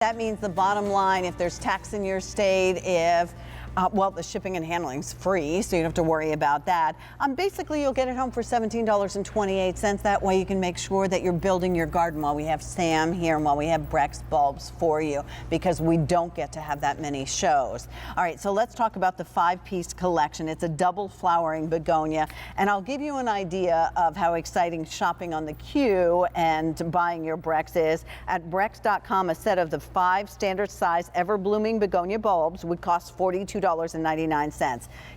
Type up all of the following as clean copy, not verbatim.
That means the bottom line, if there's tax in your state, if well, the shipping and handling is free, so you don't have to worry about that. Basically, you'll get it home for $17.28. That way you can make sure that you're building your garden while we have Sam here and while we have Breck's bulbs for you, because we don't get to have that many shows. All right, so let's talk about the 5-piece collection. It's a double flowering begonia, and I'll give you an idea of how exciting shopping on the Q and buying your Breck's is. At Brecks.com, a set of the 5 standard size ever blooming begonia bulbs would cost $42.99.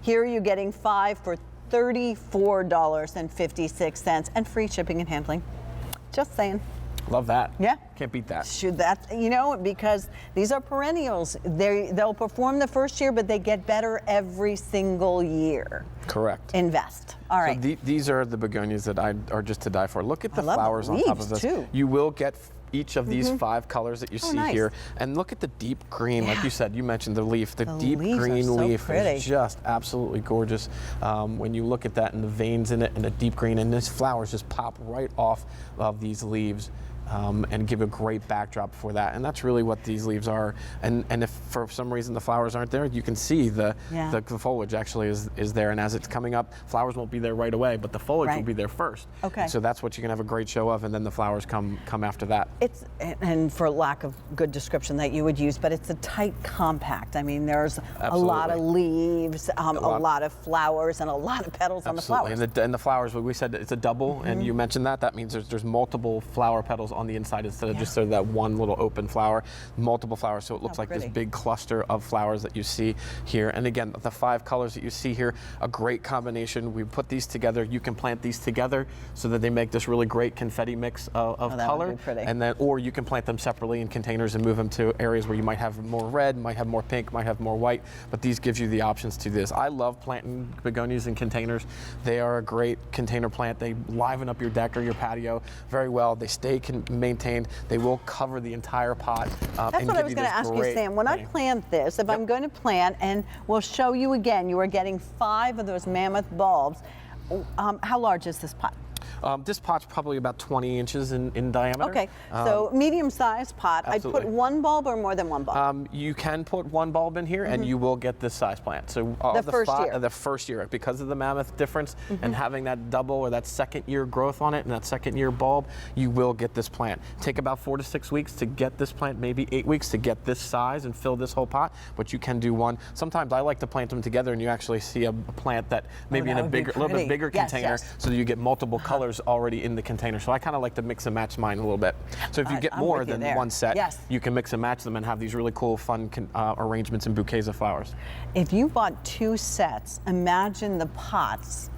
Here you're getting 5 for $34.56 and free shipping and handling. Just saying. Love that. Yeah. Can't beat that. Should that, you know, because these are perennials. They'll perform the first year, but they get better every single year. Correct. Invest. All right. So these are the begonias that are just to die for. Look at the flowers on top of this. Too. You will get each of these 5 colors that you see here, and look at the deep green. Like you said, you mentioned the leaf. The deep green leaf is just absolutely gorgeous. When you look at that and the veins in it and the deep green, and these flowers just pop right off of these leaves. And give a great backdrop for that, and that's really what these leaves are. And if for some reason the flowers aren't there, you can see the foliage actually is there. And as it's coming up, flowers won't be there right away, but the foliage will be there first. Okay. So that's what you can have a great show of, and then the flowers come after that. It's, and for lack of good description that you would use, but it's a tight compact. I mean, there's a lot of leaves, a lot of flowers, and a lot of petals on the flowers. And the flowers, we said it's a double, and you mentioned that. That means there's multiple flower petals on the inside instead of just sort of that one little open flower, multiple flowers, so it looks like this big cluster of flowers that you see here. And again, the 5 colors that you see here, a great combination. We put these together. You can plant these together so that they make this really great confetti mix of color. And then, or you can plant them separately in containers and move them to areas where you might have more red, might have more pink, might have more white, but these gives you the options to this. I love planting begonias in containers. They are a great container plant. They liven up your deck or your patio very well. They stay maintained. They will cover the entire pot. That's what I was going to ask you, Sam. When I plant this, if I'm going to plant, and we'll show you again, you are getting 5 of those Mammoth bulbs. How large is this pot? This pot's probably about 20 inches in diameter. Okay, so medium-sized pot. Absolutely. I'd put 1 bulb or more than 1 bulb? You can put 1 bulb in here, and you will get this size plant. So the first year, because of the Mammoth difference and having that double or that second year growth on it and that second year bulb, you will get this plant. Take about 4 to 6 weeks to get this plant, maybe 8 weeks to get this size and fill this whole pot, but you can do one. Sometimes I like to plant them together, and you actually see a plant that maybe in a little bit bigger container, so that you get multiple colors already in the container. So I kind of like to mix and match mine a little bit. So if you get more than one set, you can mix and match them and have these really cool, fun arrangements and bouquets of flowers. If you bought 2 sets, imagine the pots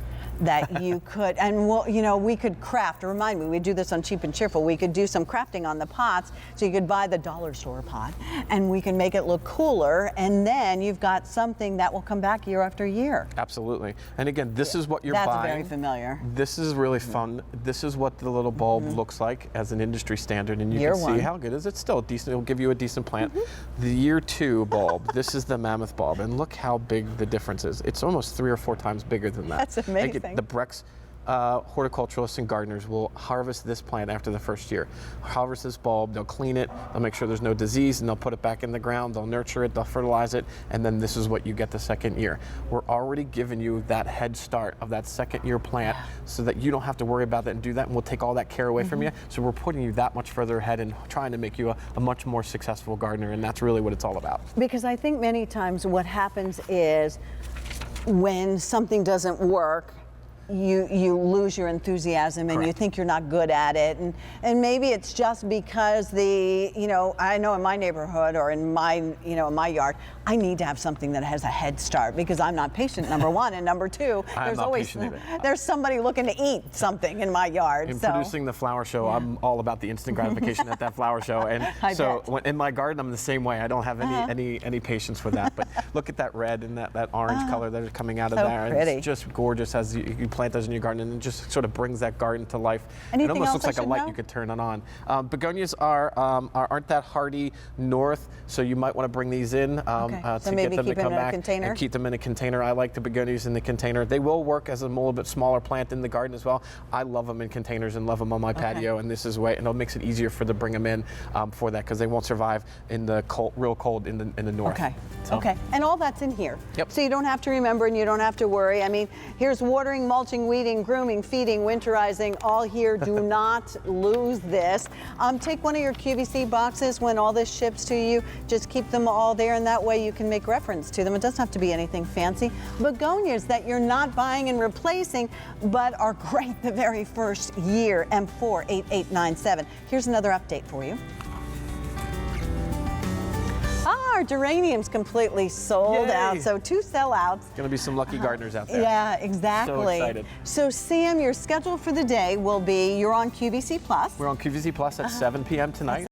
that you could, and we could craft. Remind me, we do this on Cheap and Cheerful. We could do some crafting on the pots, so you could buy the dollar store pot, and we can make it look cooler, and then you've got something that will come back year after year. Absolutely. And again, this is what you're buying. That's very familiar. This is really fun. This is what the little bulb looks like as an industry standard, and you can see how good is it. Still decent. It'll give you a decent plant. The year 2 bulb. This is the Mammoth bulb, and look how big the difference is. It's almost 3 or 4 times bigger than that. That's amazing. The Breck's horticulturalists and gardeners will harvest this plant after the first year. Harvest this bulb, they'll clean it, they'll make sure there's no disease, and they'll put it back in the ground, they'll nurture it, they'll fertilize it, and then this is what you get the second year. We're already giving you that head start of that second year plant so that you don't have to worry about that and do that, and we'll take all that care away from you. So we're putting you that much further ahead and trying to make you a much more successful gardener, and that's really what it's all about. Because I think many times what happens is when something doesn't work, you lose your enthusiasm and you think you're not good at it, and maybe it's just because I know in my neighborhood or in my my yard, I need to have something that has a head start because I'm not patient, number one, and number two, there's somebody looking to eat something in my yard. In producing the flower show, I'm all about the instant gratification at that flower show, and in my garden I'm the same way. I don't have any patience for that. But look at that red and that orange color that is coming out of there. Pretty. It's just gorgeous as you plant those in your garden, and it just sort of brings that garden to life. Anything it almost else looks like I a should light know? you could turn it on. Begonias aren't that hardy north, so you might want to bring these in Okay. So to maybe get them keep to them come in a back container? and keep them in a container. I like the begonias in the container. They will work as a little bit smaller plant in the garden as well. I love them in containers and love them on my patio, and this is way, and it makes it easier to bring them in for that, because they won't survive in the cold, real cold in the north. Okay. So. Okay. And all that's in here. Yep. So you don't have to remember and you don't have to worry. I mean, here's watering, mulching, weeding, grooming, feeding, winterizing, all here. Do not lose this. Take one of your QVC boxes when all this ships to you. Just keep them all there, and that way you can make reference to them. It doesn't have to be anything fancy. Begonias that you're not buying and replacing, but are great the very first year. M48897. Here's another update for you. Our geraniums completely sold Yay. out, so 2 sellouts. Gonna be some lucky gardeners out there. Yeah, exactly. So excited. So Sam, your schedule for the day will be, you're on QVC Plus. We're on QVC Plus at 7 p.m. tonight.